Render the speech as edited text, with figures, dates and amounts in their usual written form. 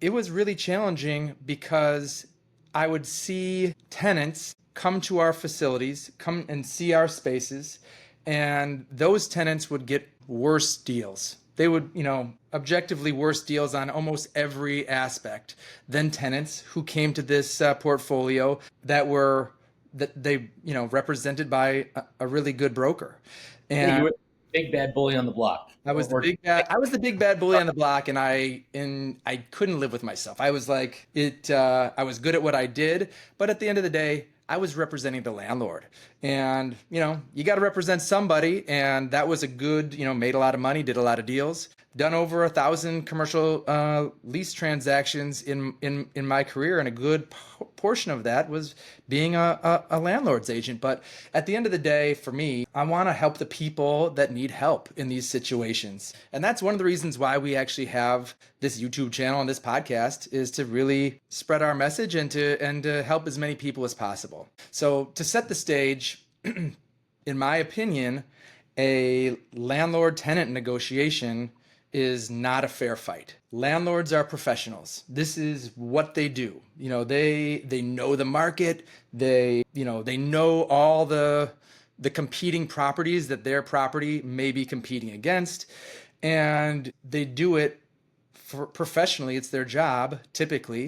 It was really challenging because I would see tenants come to our facilities, come and see our spaces, and those tenants would get worse deals. They would, objectively worse deals on almost every aspect than tenants who came to this portfolio that they, represented by a really good broker. Yeah, you And were the big bad bully on the block. I was the big bad bully on the block, and I couldn't live with myself. I was like I was good at what I did, but at the end of the day, I was representing the landlord. And, you got to represent somebody, and that was a good, made a lot of money, did a lot of deals, done over 1,000 commercial lease transactions in my career, and a good portion of that was being a landlord's agent. But at the end of the day, for me, I want to help the people that need help in these situations. And that's one of the reasons why we actually have this YouTube channel and this podcast, is to really spread our message and to help as many people as possible. So to set the stage, in my opinion, a landlord tenant negotiation is not a fair fight. Landlords are professionals. This is what they do. They know the market. They know all the competing properties that their property may be competing against, and they do it professionally. It's their job typically